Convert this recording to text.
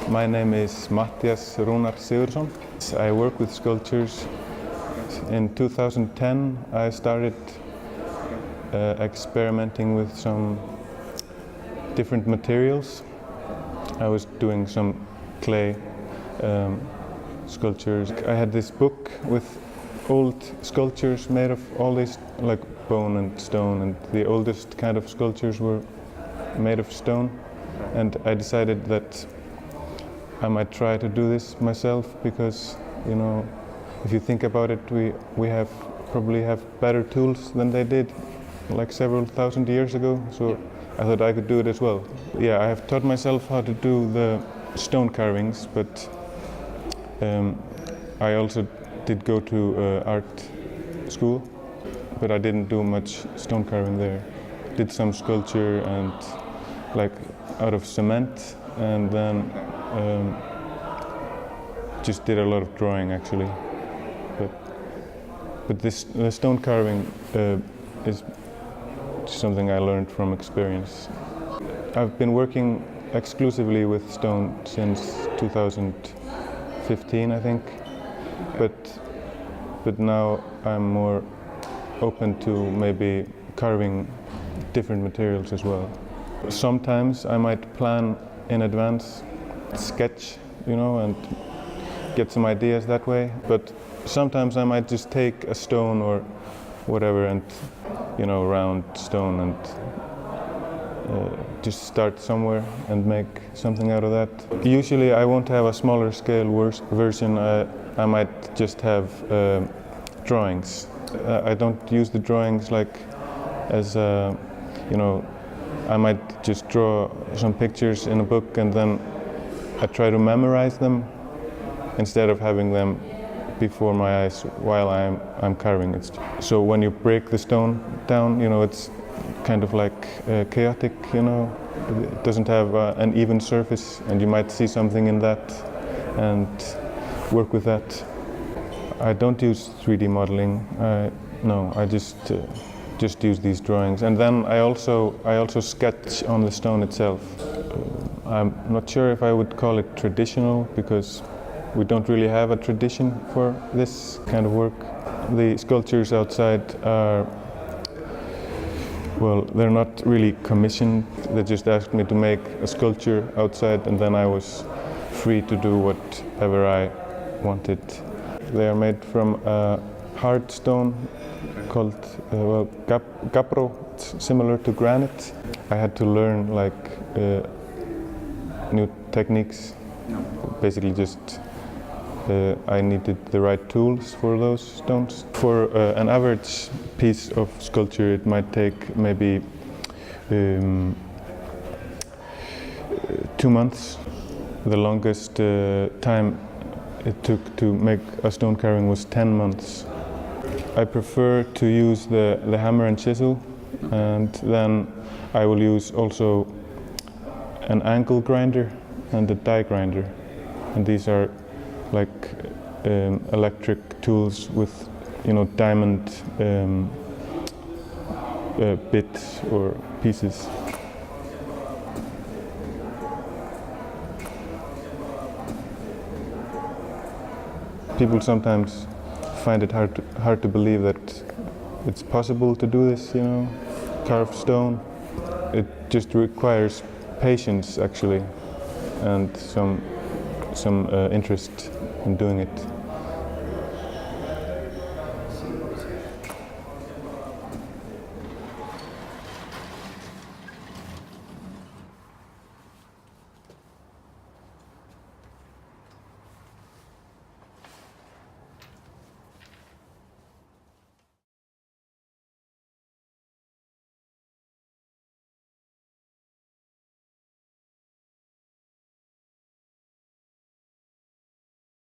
My name is Matthías Rúnar Sigurðsson. I work with sculptures. In 2010 I started experimenting with some different materials. I was doing some clay sculptures. I had this book with old sculptures made of all these, like bone and stone, and the oldest kind of sculptures were made of stone. And I decided that I might try to do this myself because, you know, if you think about it, we probably have better tools than they did like several thousand years ago. So I thought I could do it as well. Yeah, I have taught myself how to do the stone carvings, but I also did go to art school, but I didn't do much stone carving there. Did some sculpture and like out of cement, and then just did a lot of drawing actually. But the stone carving is something I learned from experience. I've been working exclusively with stone since 2015, I think. But now I'm more open to maybe carving different materials as well. Sometimes I might plan in advance, sketch, you know, and get some ideas that way. But sometimes I might just take a stone or whatever and, you know, round stone and just start somewhere and make something out of that. Usually I won't have a smaller scale version. I might just have drawings. I don't use the drawings like as, you know, I might just draw some pictures in a book and then I try to memorize them instead of having them before my eyes while I'm carving it. So when you break the stone down, you know, it's kind of like chaotic, you know. It doesn't have an even surface, and you might see something in that and work with that. I don't use 3D modeling. No, I just use these drawings, and then I also sketch on the stone itself. I'm not sure if I would call it traditional because we don't really have a tradition for this kind of work. The sculptures outside are, well, they're not really commissioned. They just asked me to make a sculpture outside, and then I was free to do whatever I wanted. They are made from hard stone called gabbro. It's similar to granite. I had to learn like new techniques. Basically just I needed the right tools for those stones. For an average piece of sculpture it might take maybe 2 months. The longest time it took to make a stone carving was 10 months. I prefer to use the hammer and chisel, and then I will use also an angle grinder and a die grinder. And these are like electric tools with, you know, diamond bits or pieces. People sometimes find it hard to believe that it's possible to do this, you know, carve stone. It just requires patience actually, and some interest in doing it.